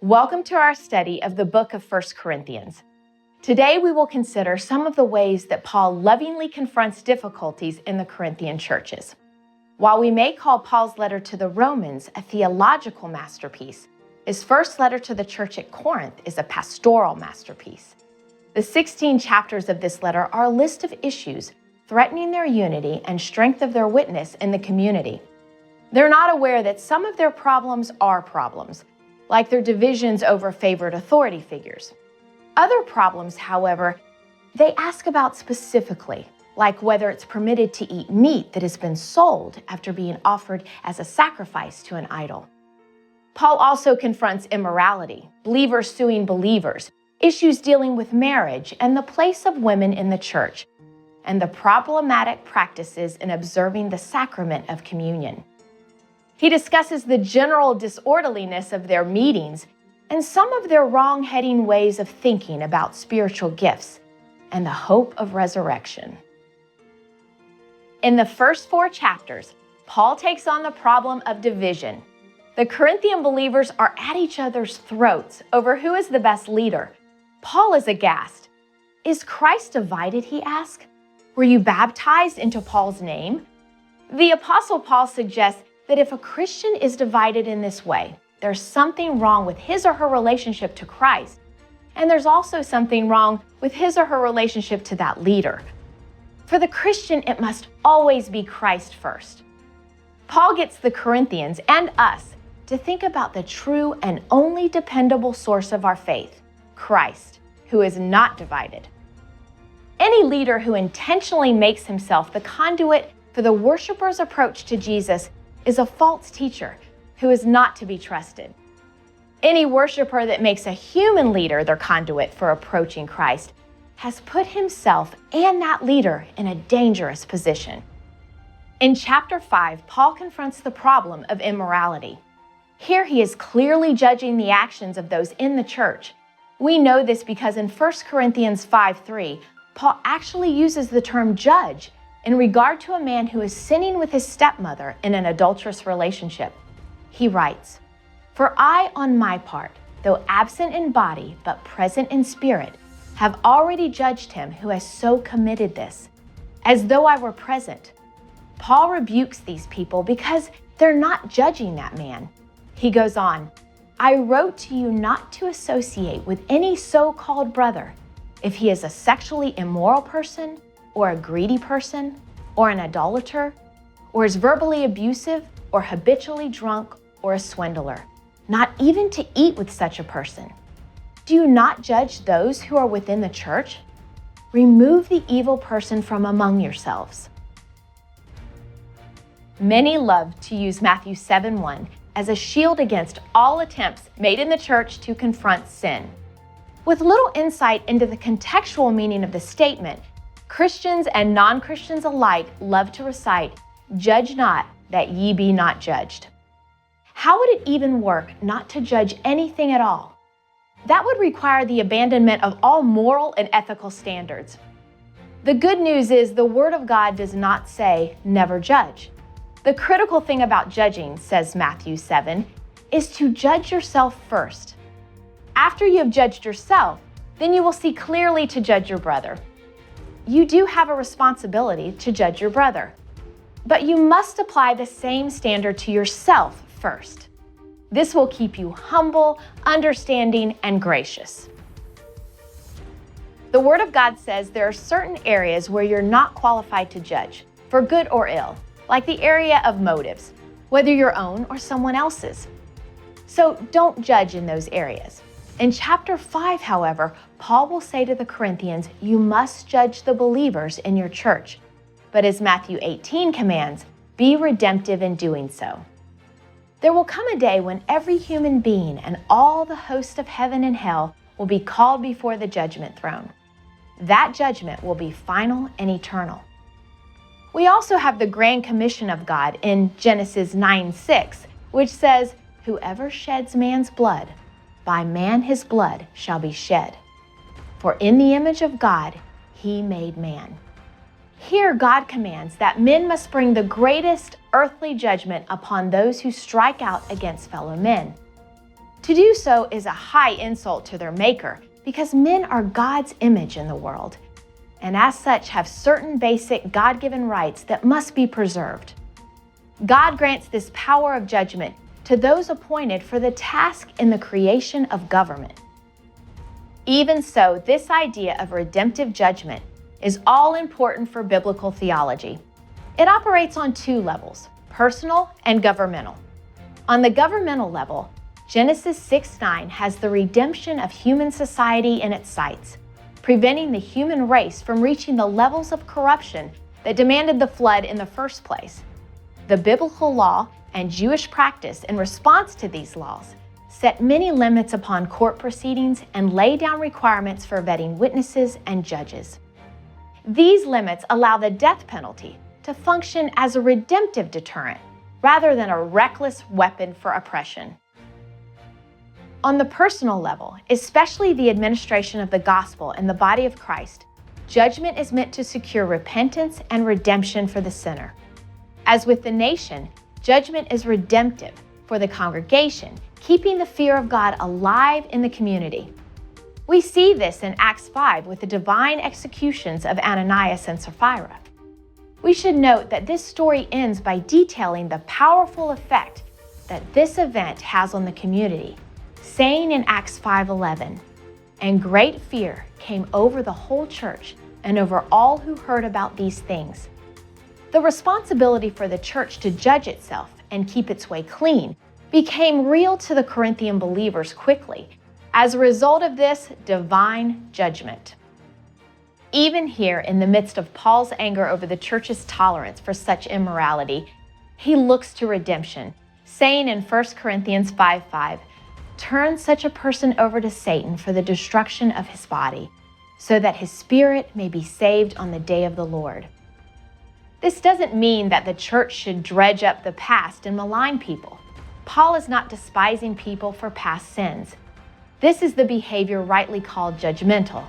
Welcome to our study of the book of 1 Corinthians. Today we will consider some of the ways that Paul lovingly confronts difficulties in the Corinthian churches. While we may call Paul's letter to the Romans a theological masterpiece, his first letter to the church at Corinth is a pastoral masterpiece. The 16 chapters of this letter are a list of issues threatening their unity and strength of their witness in the community. They're not aware that some of their problems are problems, like their divisions over favored authority figures. Other problems, however, they ask about specifically, like whether it's permitted to eat meat that has been sold after being offered as a sacrifice to an idol. Paul also confronts immorality, believers suing believers, issues dealing with marriage and the place of women in the church, and the problematic practices in observing the sacrament of communion. He discusses the general disorderliness of their meetings and some of their wrong-heading ways of thinking about spiritual gifts and the hope of resurrection. In the first 4 chapters, Paul takes on the problem of division. The Corinthian believers are at each other's throats over who is the best leader. Paul is aghast. "Is Christ divided?" he asks. "Were you baptized into Paul's name?" The Apostle Paul suggests that if a Christian is divided in this way, there's something wrong with his or her relationship to Christ, and there's also something wrong with his or her relationship to that leader. For the Christian, it must always be Christ first. Paul gets the Corinthians and us to think about the true and only dependable source of our faith, Christ, who is not divided. Any leader who intentionally makes himself the conduit for the worshiper's approach to Jesus is a false teacher who is not to be trusted. Any worshiper that makes a human leader their conduit for approaching Christ has put himself and that leader in a dangerous position. In chapter 5, Paul confronts the problem of immorality. Here he is clearly judging the actions of those in the church. We know this because in 1 Corinthians 5:3, Paul actually uses the term judge in regard to a man who is sinning with his stepmother in an adulterous relationship. He writes, "For I, on my part, though absent in body but present in spirit, have already judged him who has so committed this, as though I were present." Paul rebukes these people because they're not judging that man. He goes on, "I wrote to you not to associate with any so-called brother, if he is a sexually immoral person, or a greedy person, or an idolater, or is verbally abusive, or habitually drunk, or a swindler, not even to eat with such a person. Do you not judge those who are within the church? Remove the evil person from among yourselves." Many love to use Matthew 7:1 as a shield against all attempts made in the church to confront sin. With little insight into the contextual meaning of the statement, Christians and non-Christians alike love to recite, "Judge not, that ye be not judged." How would it even work not to judge anything at all? That would require the abandonment of all moral and ethical standards. The good news is the Word of God does not say, "Never judge." The critical thing about judging, says Matthew 7, is to judge yourself first. After you have judged yourself, then you will see clearly to judge your brother. You do have a responsibility to judge your brother, but you must apply the same standard to yourself first. This will keep you humble, understanding, and gracious. The Word of God says there are certain areas where you're not qualified to judge, for good or ill, like the area of motives, whether your own or someone else's. So don't judge in those areas. In chapter 5, however, Paul will say to the Corinthians, you must judge the believers in your church. But as Matthew 18 commands, be redemptive in doing so. There will come a day when every human being and all the host of heaven and hell will be called before the judgment throne. That judgment will be final and eternal. We also have the Grand Commission of God in Genesis 9:6, which says, "Whoever sheds man's blood, by man his blood shall be shed. For in the image of God he made man." Here God commands that men must bring the greatest earthly judgment upon those who strike out against fellow men. To do so is a high insult to their Maker, because men are God's image in the world, and as such have certain basic God-given rights that must be preserved. God grants this power of judgment to those appointed for the task in the creation of government. Even so, this idea of redemptive judgment is all important for biblical theology. It operates on two levels, personal and governmental. On the governmental level, Genesis 6:9 has the redemption of human society in its sights, preventing the human race from reaching the levels of corruption that demanded the flood in the first place. The biblical law and Jewish practice in response to these laws set many limits upon court proceedings and lay down requirements for vetting witnesses and judges. These limits allow the death penalty to function as a redemptive deterrent rather than a reckless weapon for oppression. On the personal level, especially the administration of the gospel in the body of Christ, judgment is meant to secure repentance and redemption for the sinner. As with the nation, judgment is redemptive for the congregation, keeping the fear of God alive in the community. We see this in Acts 5 with the divine executions of Ananias and Sapphira. We should note that this story ends by detailing the powerful effect that this event has on the community, saying in Acts 5:11, "And great fear came over the whole church and over all who heard about these things." The responsibility for the church to judge itself and keep its way clean became real to the Corinthian believers quickly as a result of this divine judgment. Even here, in the midst of Paul's anger over the church's tolerance for such immorality, he looks to redemption, saying in 1 Corinthians 5:5, "Turn such a person over to Satan for the destruction of his body, so that his spirit may be saved on the day of the Lord." This doesn't mean that the church should dredge up the past and malign people. Paul is not despising people for past sins. This is the behavior rightly called judgmental.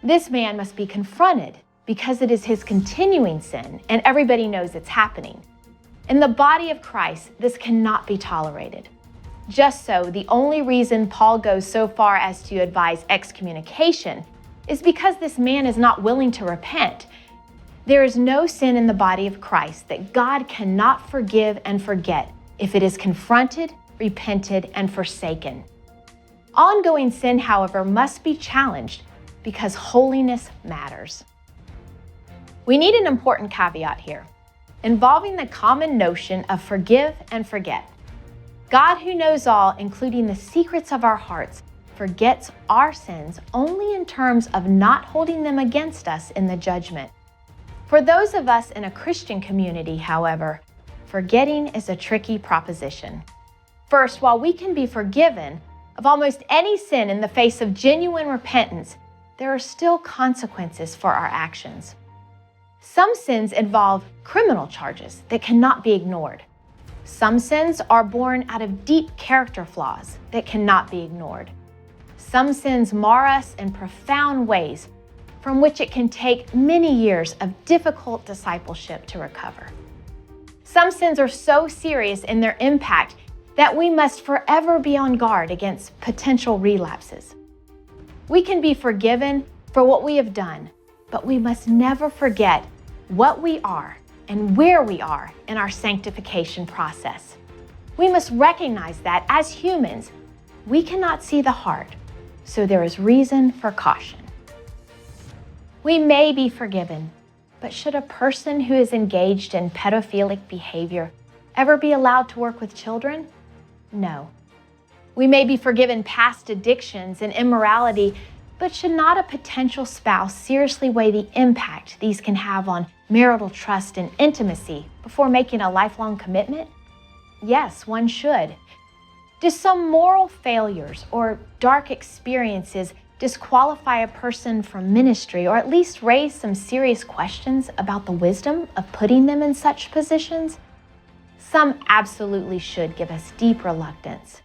This man must be confronted because it is his continuing sin and everybody knows it's happening. In the body of Christ, this cannot be tolerated. Just so, the only reason Paul goes so far as to advise excommunication is because this man is not willing to repent. There is no sin in the body of Christ that God cannot forgive and forget if it is confronted, repented, and forsaken. Ongoing sin, however, must be challenged because holiness matters. We need an important caveat here, involving the common notion of forgive and forget. God, who knows all, including the secrets of our hearts, forgets our sins only in terms of not holding them against us in the judgment. For those of us in a Christian community, however, forgetting is a tricky proposition. First, while we can be forgiven of almost any sin in the face of genuine repentance, there are still consequences for our actions. Some sins involve criminal charges that cannot be ignored. Some sins are born out of deep character flaws that cannot be ignored. Some sins mar us in profound ways from which it can take many years of difficult discipleship to recover. Some sins are so serious in their impact that we must forever be on guard against potential relapses. We can be forgiven for what we have done, but we must never forget what we are and where we are in our sanctification process. We must recognize that as humans, we cannot see the heart, so there is reason for caution. We may be forgiven, but should a person who is engaged in pedophilic behavior ever be allowed to work with children? No. We may be forgiven past addictions and immorality, but should not a potential spouse seriously weigh the impact these can have on marital trust and intimacy before making a lifelong commitment? Yes, one should. Do some moral failures or dark experiences disqualify a person from ministry, or at least raise some serious questions about the wisdom of putting them in such positions? Some absolutely should give us deep reluctance.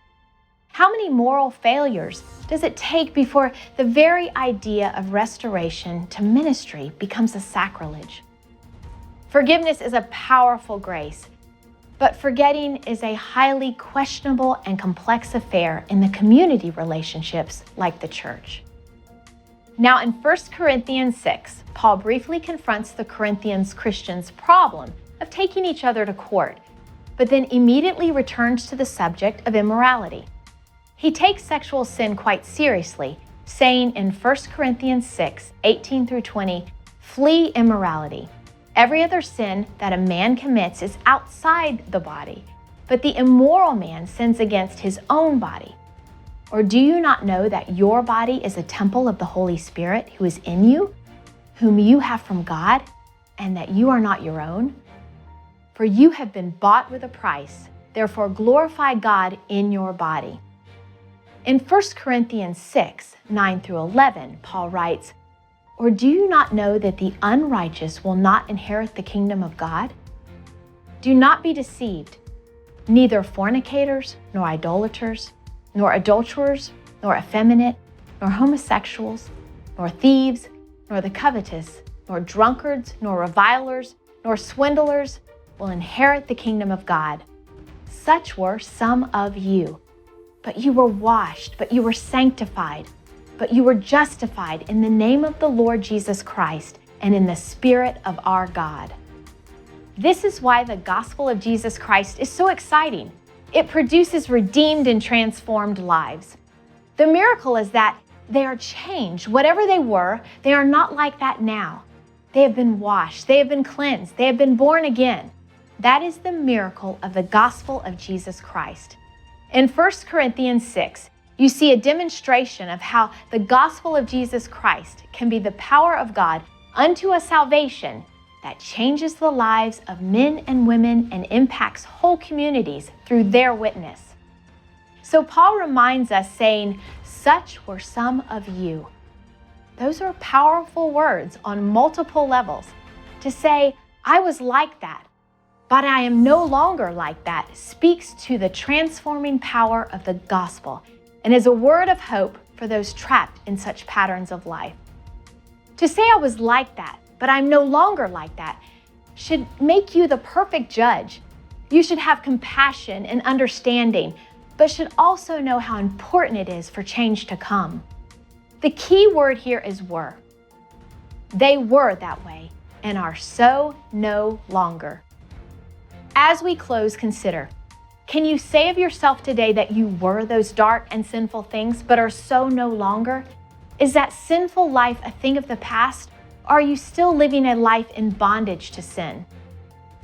How many moral failures does it take before the very idea of restoration to ministry becomes a sacrilege? Forgiveness is a powerful grace, But forgetting is a highly questionable and complex affair in the community relationships like the church. Now in 1 Corinthians 6, Paul briefly confronts the Corinthians Christians' problem of taking each other to court, but then immediately returns to the subject of immorality. He takes sexual sin quite seriously, saying in 1 Corinthians 6, 18 through 20, "Flee immorality. Every other sin that a man commits is outside the body, but the immoral man sins against his own body. Or do you not know that your body is a temple of the Holy Spirit who is in you, whom you have from God, and that you are not your own? For you have been bought with a price, therefore glorify God in your body." In 1 Corinthians 6, 9 through 11, Paul writes, "Or do you not know that the unrighteous will not inherit the kingdom of God? Do not be deceived. Neither fornicators, nor idolaters, nor adulterers, nor effeminate, nor homosexuals, nor thieves, nor the covetous, nor drunkards, nor revilers, nor swindlers will inherit the kingdom of God. Such were some of you. But you were washed, but you were sanctified, but you were justified in the name of the Lord Jesus Christ and in the Spirit of our God." This is why the gospel of Jesus Christ is so exciting. It produces redeemed and transformed lives. The miracle is that they are changed. Whatever they were, they are not like that now. They have been washed, they have been cleansed, they have been born again. That is the miracle of the gospel of Jesus Christ. In 1 Corinthians 6, you see a demonstration of how the gospel of Jesus Christ can be the power of God unto a salvation that changes the lives of men and women and impacts whole communities through their witness. So Paul reminds us saying, "Such were some of you." Those are powerful words on multiple levels. To say, "I was like that, but I am no longer like that," speaks to the transforming power of the gospel and is a word of hope for those trapped in such patterns of life. To say I was like that, but I'm no longer like that, should make you the perfect judge. You should have compassion and understanding, but should also know how important it is for change to come. The key word here is were. They were that way and are so no longer. As we close, consider, can you say of yourself today that you were those dark and sinful things, but are so no longer? Is that sinful life a thing of the past, or are you still living a life in bondage to sin?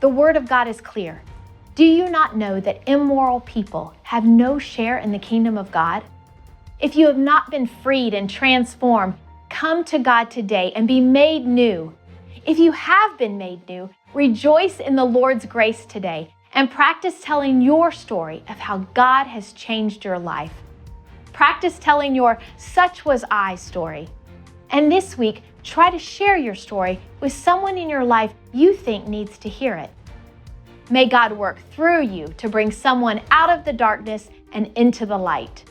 The Word of God is clear. Do you not know that immoral people have no share in the kingdom of God? If you have not been freed and transformed, come to God today and be made new. If you have been made new, rejoice in the Lord's grace today and practice telling your story of how God has changed your life. Practice telling your "such was I" story. And this week, try to share your story with someone in your life you think needs to hear it. May God work through you to bring someone out of the darkness and into the light.